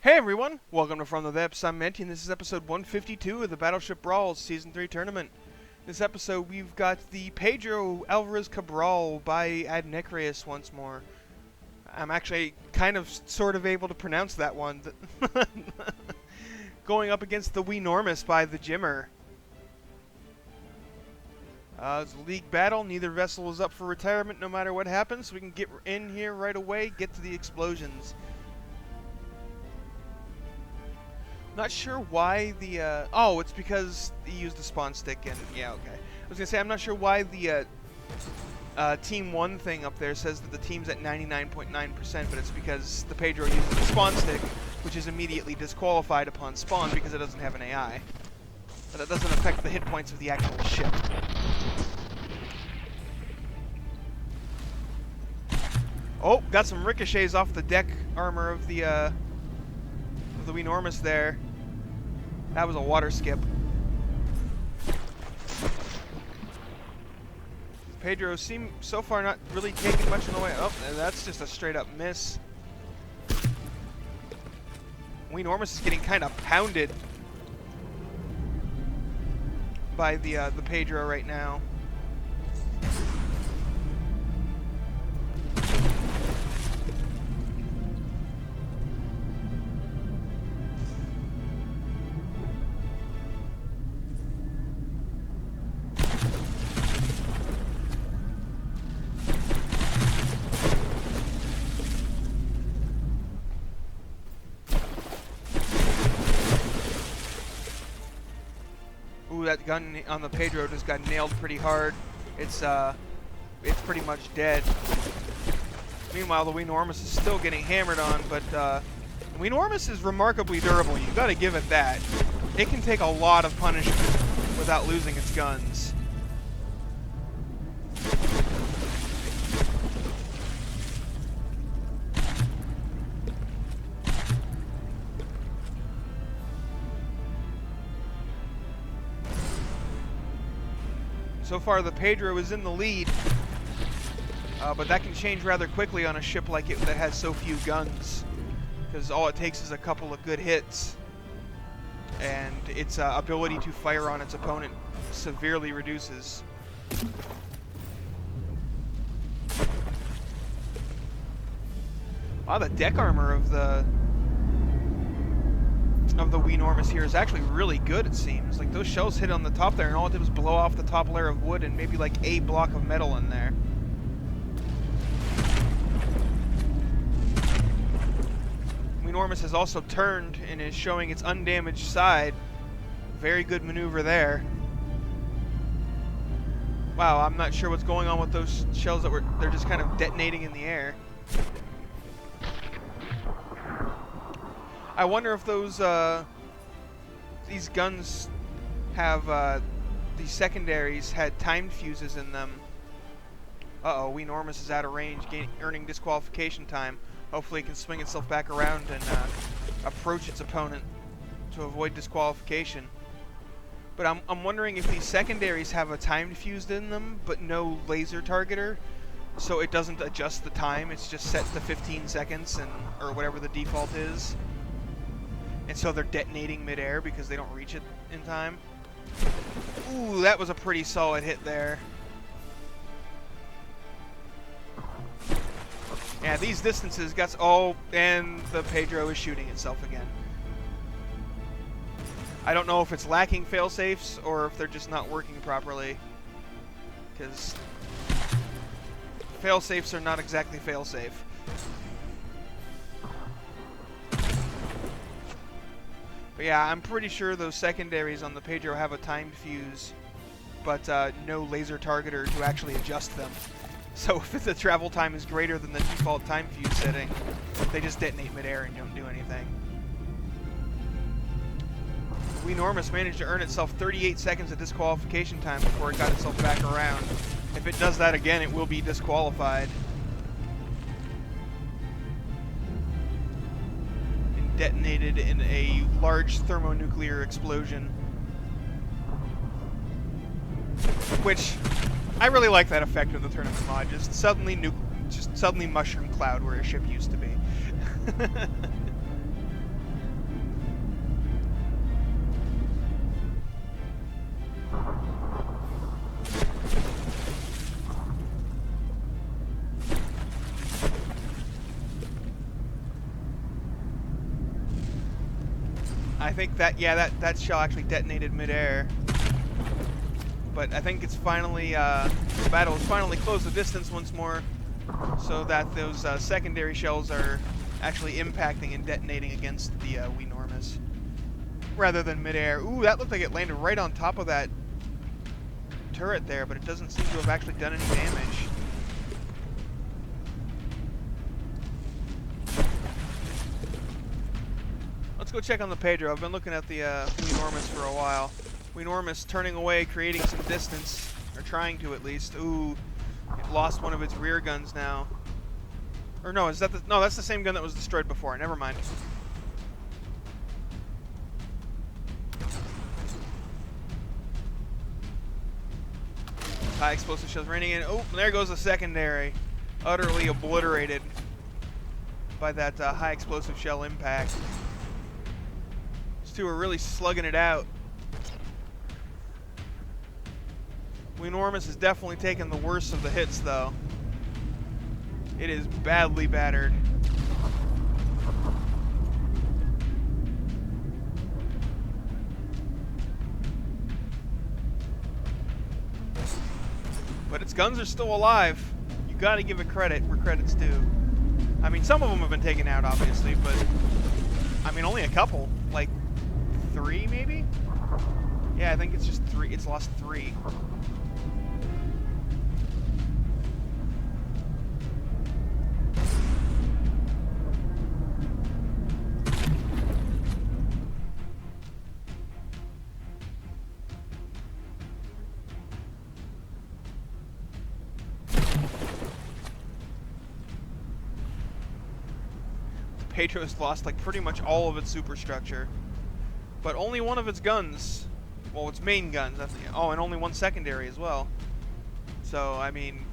Hey everyone, welcome to From the Depths. I'm Menti, and this is episode 152 of the Battleship Brawl Season 3 tournament. This episode, we've got the Pedro Alvarez Cabral by Adnecreus once more. I'm actually kind of sort of able to pronounce that one. Going up against the Weenormous by the Jimmer. It's a league battle. Neither vessel is up for retirement no matter what happens, so we can get in here right away, get to the explosions. Not sure why the, oh, it's because he used the spawn stick and, yeah, okay. I was gonna say, I'm not sure why the, Team 1 thing up there says that the team's at 99.9%, but it's because the Pedro uses the spawn stick, which is immediately disqualified upon spawn because it doesn't have an AI. But that doesn't affect the hit points of the actual ship. Oh, got some ricochets off the deck armor of the Weenormous there. That was a water skip. Pedro seems so far not really taking much in the way. Oh, that's just a straight up miss. Weenormous is getting kind of pounded by the Pedro right now. Ooh, that gun on the Pedro just got nailed pretty hard. It's pretty much dead. Meanwhile, the Weenormous is still getting hammered on, but the Weenormous is remarkably durable. You gotta give it that. It can take a lot of punishment without losing its guns. So far, the Pedro is in the lead, but that can change rather quickly on a ship like it that has so few guns, because all it takes is a couple of good hits, and its ability to fire on its opponent severely reduces. Wow, the deck armor of the Weenormous here is actually really good, it seems. Like, those shells hit on the top there, and all it did was blow off the top layer of wood and maybe like a block of metal in there. Weenormous has also turned and is showing its undamaged side. Very good maneuver there. Wow, I'm not sure what's going on with those shells they're just kind of detonating in the air. I wonder if those, these guns have, these secondaries had timed fuses in them. Uh-oh, Weenormous is out of range, earning disqualification time. Hopefully it can swing itself back around and, approach its opponent to avoid disqualification. But I'm wondering if these secondaries have a timed fuse in them, but no laser targeter, so it doesn't adjust the time, it's just set to 15 seconds, or whatever the default is. And so they're detonating midair because they don't reach it in time. Ooh, that was a pretty solid hit there. Yeah, these distances got... Oh, and the Pedro is shooting itself again. I don't know if it's lacking failsafes or if they're just not working properly. Because failsafes are not exactly failsafe. But yeah, I'm pretty sure those secondaries on the Pedro have a timed fuse, but no laser targeter to actually adjust them. So if the travel time is greater than the default time fuse setting, they just detonate midair and don't do anything. Weenormous managed to earn itself 38 seconds of disqualification time before it got itself back around. If it does that again, it will be disqualified. Detonated in a large thermonuclear explosion. Which, I really like that effect of the tournament mod. Just suddenly mushroom cloud where a ship used to be. I think that, yeah, that shell actually detonated midair. But I think it's finally, the battle has finally closed the distance once more, so that those secondary shells are actually impacting and detonating against the Weenormous, rather than midair. Ooh, that looked like it landed right on top of that turret there, but it doesn't seem to have actually done any damage. Let's go check on the Pedro. I've been looking at the Weenormous for a while. Weenormous turning away, creating some distance, or trying to at least. Ooh, it lost one of its rear guns now. Or no, is that the, no, that's the same gun that was destroyed before. Never mind. High explosive shells raining in. Oh, there goes the secondary. Utterly obliterated by that high explosive shell impact. These two are really slugging it out. Weenormous has definitely taken the worst of the hits, though. It is badly battered. But its guns are still alive. You gotta give it credit where credit's due. I mean, some of them have been taken out, obviously, but I mean, only a couple. Like 3, maybe? Yeah, I think it's just 3. It's lost 3. Pedro's lost like pretty much all of its superstructure, but only one of its guns, well, its main guns. That's, oh, and only one secondary as well. So I mean,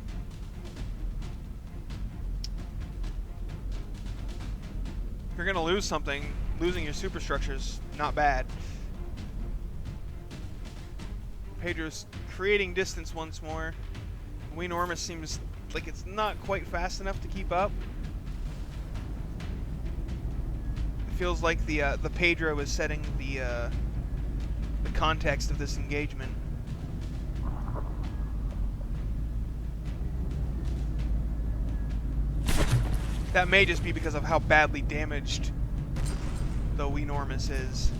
if you're gonna lose something, losing your superstructure's not bad. Pedro's creating distance once more. Weenormous seems like it's not quite fast enough to keep up. Feels like the Pedro is setting the context of this engagement. That may just be because of how badly damaged the Weenormous is.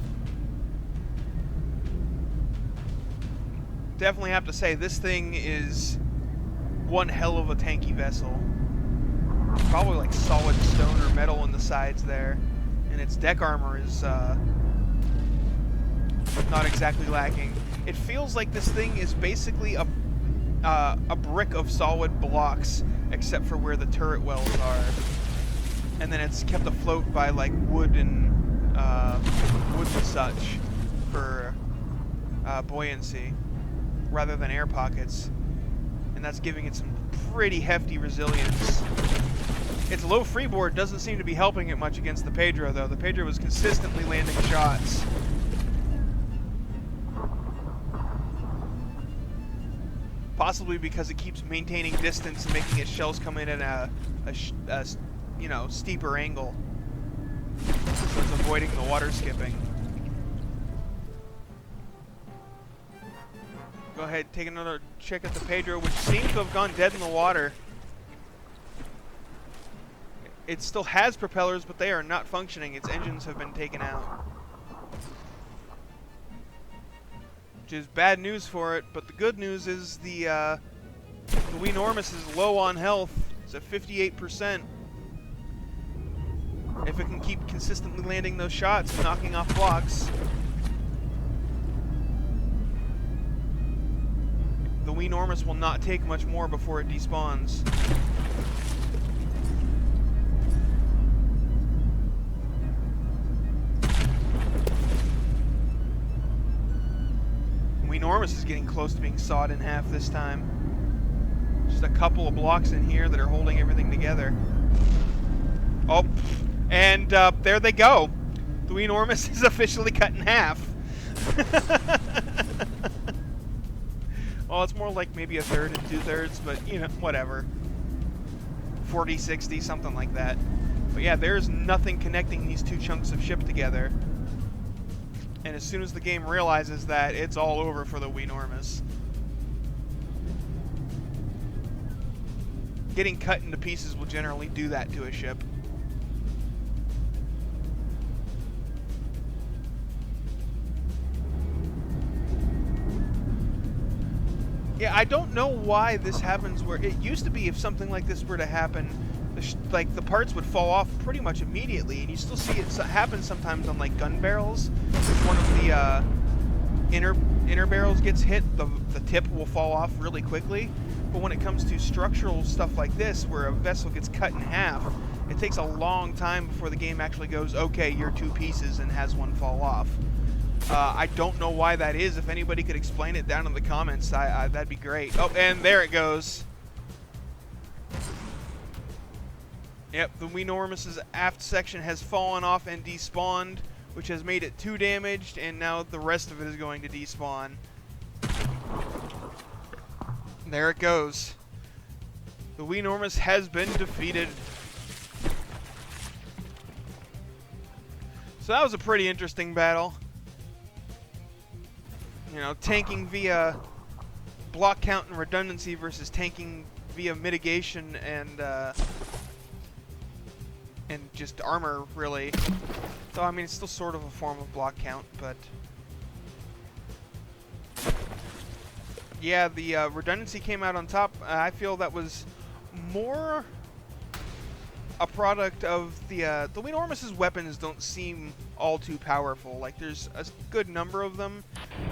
Definitely have to say this thing is one hell of a tanky vessel. Probably like solid stone or metal in the sides there. And its deck armor is not exactly lacking. It feels like this thing is basically a brick of solid blocks, except for where the turret wells are, and then it's kept afloat by like wood and such for buoyancy, rather than air pockets, and that's giving it some pretty hefty resilience. Its low freeboard doesn't seem to be helping it much against the Pedro, though. The Pedro was consistently landing shots. Possibly because it keeps maintaining distance and making its shells come in at a you know, steeper angle. So it's avoiding the water skipping. Go ahead, take another check at the Pedro, which seems to have gone dead in the water. It still has propellers, but they are not functioning. Its engines have been taken out. Which is bad news for it, but the good news is the Weenormous is low on health. It's at 58%. If it can keep consistently landing those shots and knocking off blocks, the Weenormous will not take much more before it despawns. Weenormous is getting close to being sawed in half this time. Just a couple of blocks in here that are holding everything together. Oh, and there they go. The Weenormous is officially cut in half. Well, it's more like maybe 1/3 and 2/3, but you know, whatever. 40-60, something like that. But yeah, there's nothing connecting these two chunks of ship together. And as soon as the game realizes that, it's all over for the Weenormous. Getting cut into pieces will generally do that to a ship. Yeah, I don't know why this happens where it used to be if something like this were to happen, the parts would fall off pretty much immediately, and you still see it happen sometimes on like gun barrels. If one of the inner barrels gets hit, the tip will fall off really quickly. But when it comes to structural stuff like this, where a vessel gets cut in half, it takes a long time before the game actually goes, okay, you're two pieces, and has one fall off. I don't know why that is. If anybody could explain it down in the comments, that'd be great. Oh, and there it goes. Yep, the Weenormous' aft section has fallen off and despawned, which has made it 2 damaged, and now the rest of it is going to despawn. There it goes. The Weenormous has been defeated. So that was a pretty interesting battle. You know, tanking via block count and redundancy versus tanking via mitigation and just armor, really. So, I mean, it's still sort of a form of block count, but... yeah, the redundancy came out on top. I feel that was more a product of the Weenormous' weapons don't seem all too powerful. Like, there's a good number of them,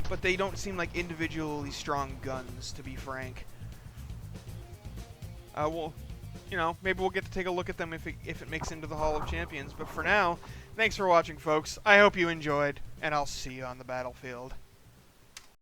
but they don't seem like individually strong guns, to be frank. Well, you know, maybe we'll get to take a look at them if it makes into the Hall of Champions. But for now, thanks for watching, folks. I hope you enjoyed, and I'll see you on the battlefield.